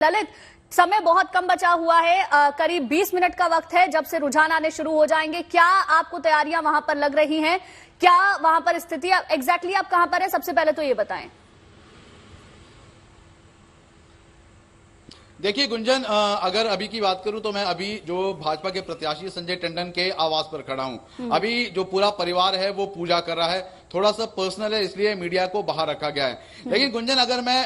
ललित, समय बहुत कम बचा हुआ है, करीब 20 मिनट का वक्त है जब से रुझान आने शुरू हो जाएंगे। क्या आपको तैयारियां वहां पर लग रही हैं? क्या वहां पर स्थिति एग्जैक्टली आप कहां पर हैं? सबसे पहले तो ये बताएं। देखिए गुंजन, अगर अभी की बात करूं तो मैं अभी जो भाजपा के प्रत्याशी संजय टंडन के आवास पर खड़ा हूं। अभी जो पूरा परिवार है वो पूजा कर रहा है, थोड़ा सा पर्सनल है इसलिए मीडिया को बाहर रखा गया है। लेकिन गुंजन, अगर मैं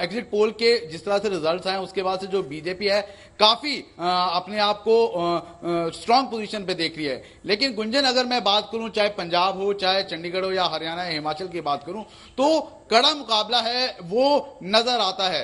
एग्जिट पोल के जिस तरह से रिजल्ट्स आए उसके बाद से जो बीजेपी है काफी अपने आप को स्ट्रांग पोजीशन पे देख रही है। लेकिन गुंजन, अगर मैं बात करूं चाहे पंजाब हो, चाहे चंडीगढ़ हो या हरियाणा या हिमाचल की बात करूं, तो कड़ा मुकाबला है वो नजर आता है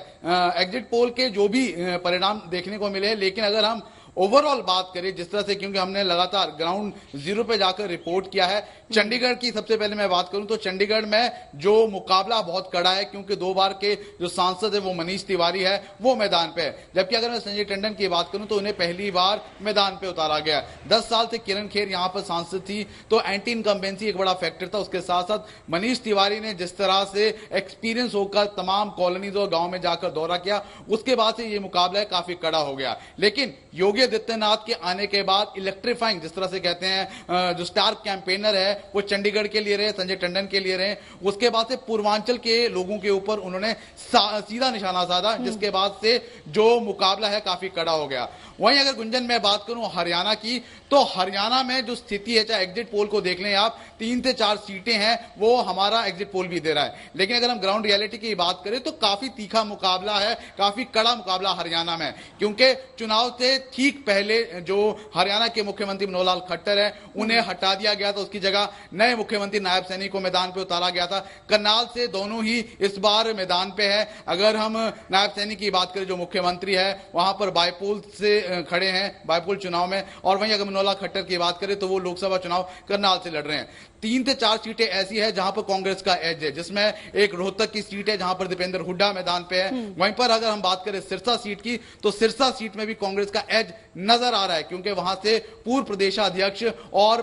एग्जिट पोल के जो भी परिणाम देखने को मिले। लेकिन अगर हम ओवरऑल बात करें जिस तरह से, क्योंकि हमने लगातार ग्राउंड जीरो पे जाकर रिपोर्ट किया है, चंडीगढ़ की सबसे पहले मैं बात करूं तो चंडीगढ़ में जो मुकाबला बहुत कड़ा है, क्योंकि 2 बार के जो सांसद है वो मनीष तिवारी है, वो मैदान पे है। जबकि अगर मैं संजय टंडन की बात करूं तो उन्हें पहली बार मैदान पे उतारा गया। 10 साल से किरण खेर यहां पर सांसद थी, तो एंटी इनकम्बेंसी एक बड़ा फैक्टर था। उसके साथ साथ मनीष तिवारी ने जिस तरह से एक्सपीरियंस होकर तमाम कॉलोनीज और गांव में जाकर दौरा किया, उसके बाद से ये मुकाबला काफी कड़ा हो गया। लेकिन योगी आदित्यनाथ के आने के बाद इलेक्ट्रीफाइंग जिस तरह से कहते हैं, जो स्टार कैंपेनर है वो चंडीगढ़ के लिए रहे, संजय टंडन के लिए रहे। उसके बाद से पूर्वांचल के लोगों के ऊपर उन्होंने सीधा निशाना साधा, जिसके बाद से जो मुकाबला है काफी कड़ा हो गया। वहीं अगर गुंजन मैं बात करूं हरियाणा की, तो हरियाणा में जो स्थिति है, चाहे एग्जिट पोल को देख लें आप, 3 से 4 सीटें हैं वो हमारा एग्जिट पोल भी दे रहा है। लेकिन अगर हम ग्राउंड रियलिटी की बात करें तो काफी तीखा मुकाबला है, काफी कड़ा मुकाबला हरियाणा में, क्योंकि चुनाव से ठीक पहले जो हरियाणा के मुख्यमंत्री मनोहर लाल खट्टर है उन्हें हटा दिया गया था, उसकी जगह नए मुख्यमंत्री नायब सैनी को मैदान पे उतारा गया था। करनाल से दोनों ही इस बार मैदान पे है। अगर हम नायब सैनी की बात करें जो मुख्यमंत्री है, वहां पर बायपोल से खड़े हैं, बायपोल चुनाव में। और वहीं अगर मनोहर लाल खट्टर की बात करें तो वो लोकसभा चुनाव करनाल से लड़ रहे हैं। 3 से 4 सीटें ऐसी है जहां पर कांग्रेस का एज है, जिसमें एक रोहतक की सीट है जहां पर दीपेंद्र हुड्डा मैदान पे है। वहीं पर अगर हम बात करें सिरसा सीट की, तो सिरसा सीट में भी कांग्रेस का एज नजर आ रहा है, क्योंकि वहां से पूर्व प्रदेशाध्यक्ष और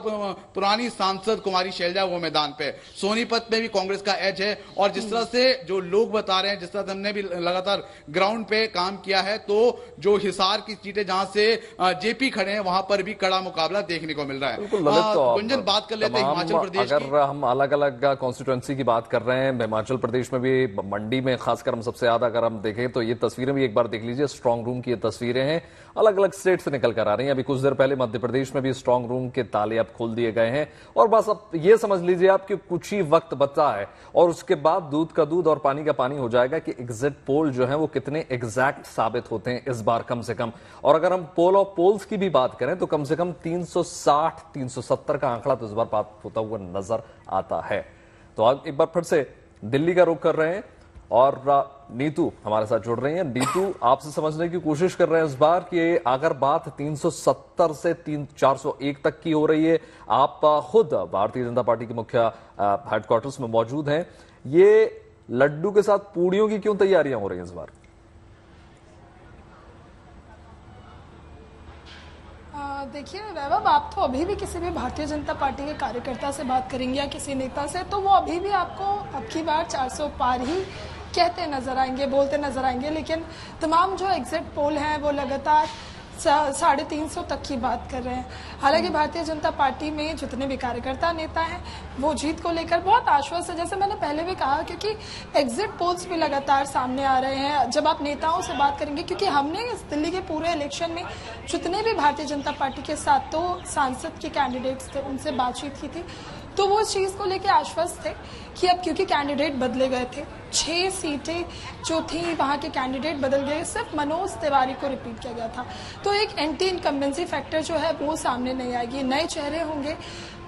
पुरानी सांसद कुमारी शैलजा वो मैदान पे। सोनीपत में भी कांग्रेस का एज है। और जिस तरह से जो लोग बता रहे हैं, जिस तरह से हमने भी लगातार ग्राउंड पे काम किया है, तो जो हिसार की सीटें जहां से जेपी खड़े हैं वहां पर भी कड़ा मुकाबला देखने को मिल रहा है। गुंजन, बात कर लेते हैं हिमाचल प्रदेश। अगर हम अलग अलग कॉन्स्टिट्यूएंसी की बात कर रहे हैं, हिमाचल प्रदेश में भी मंडी में खासकर हम सबसे ज्यादा अगर हम देखें तो ये तस्वीरें भी एक बार देख लीजिए। स्ट्रांग रूम की ये तस्वीरें हैं, अलग अलग स्टेट से निकल कर आ रही हैं। अभी कुछ देर पहले मध्य प्रदेश में भी स्ट्रांग रूम के ताले अब खोल दिए गए हैं। और बस अब ये समझ लीजिए आप कि कुछ ही वक्त बचा है और उसके बाद दूध का दूध और पानी का पानी हो जाएगा कि एग्जिट पोल जो है वो कितने एग्जैक्ट साबित होते हैं इस बार कम से कम। और अगर हम पोल ऑफ पोल्स की भी बात करें तो कम से कम 360-370 का आंकड़ा तो इस बार बात होता हुआ नजर आता है। तो आज एक बार फिर से दिल्ली का रुख कर रहे हैं और नीतू हमारे साथ जुड़ रही हैं। नीतू, आपसे समझने की कोशिश कर रहे हैं इस बार कि अगर बात 370 से 401 तक की हो रही है, आप खुद भारतीय जनता पार्टी के मुख्य हेडक्वार्टर्स में मौजूद हैं, ये लड्डू के साथ पूड़ियों की क्यों तैयारियां हो रही हैं इस बार? देखिए वैभव, आप तो अभी भी किसी भी भारतीय जनता पार्टी के कार्यकर्ता से बात करेंगे या किसी नेता से, तो वो अभी भी आपको अब की बार 400 पार ही कहते नजर आएंगे, बोलते नजर आएंगे। लेकिन तमाम जो एग्जिट पोल हैं वो लगातार 350 तक की बात कर रहे हैं। हालांकि भारतीय जनता पार्टी में जितने भी कार्यकर्ता नेता हैं वो जीत को लेकर बहुत आश्वस्त है, जैसे मैंने पहले भी कहा, क्योंकि एग्जिट पोल्स भी लगातार सामने आ रहे हैं। जब आप नेताओं से बात करेंगे, क्योंकि हमने इस दिल्ली के पूरे इलेक्शन में जितने भी भारतीय जनता पार्टी के साथ तो सांसद के कैंडिडेट्स थे उनसे बातचीत की थी, तो वो इस चीज को लेकर आश्वस्त थे कि अब क्योंकि कैंडिडेट बदले गए थे, 6 सीटें जो थी वहां के कैंडिडेट बदल गए, सिर्फ मनोज तिवारी को रिपीट किया गया था, तो एक एंटी इनकम्बेंसी फैक्टर जो है वो सामने नहीं आएगी। नए चेहरे होंगे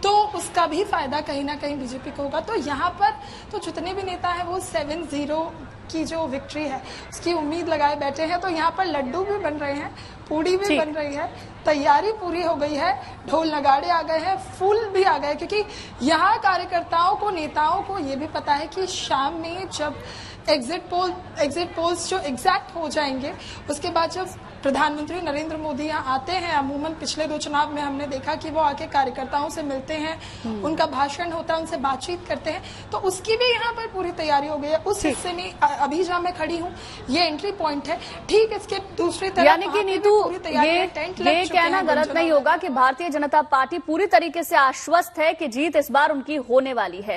तो उसका भी फायदा कहीं ना कहीं बीजेपी को होगा। तो यहाँ पर तो जितने भी नेता हैं वो 7-0 की जो विक्ट्री है उसकी उम्मीद लगाए बैठे हैं। तो यहाँ पर लड्डू भी बन रहे हैं, पूड़ी भी बन रही है, तैयारी पूरी हो गई है, ढोल नगाड़े आ गए हैं, फूल भी आ गए, क्योंकि यहाँ कार्यकर्ताओं को, नेताओं को ये भी पता है कि शाम में जब एग्जिट पोल्स जो एग्जैक्ट हो जाएंगे, उसके बाद जब प्रधानमंत्री नरेंद्र मोदी यहाँ आते हैं, अमूमन पिछले 2 चुनाव में हमने देखा कि वो आके कार्यकर्ताओं से मिलते हैं, उनका भाषण होता है, उनसे बातचीत करते हैं, तो उसकी भी यहाँ पर पूरी तैयारी हो गई है। उस हिस्से में अभी जहाँ मैं खड़ी हूँ ये एंट्री पॉइंट है, ठीक इसके दूसरी तरफ यानी कि नीतू ये कहना गलत नहीं होगा कि भारतीय जनता पार्टी पूरी तरीके से आश्वस्त है कि जीत इस बार उनकी होने वाली है।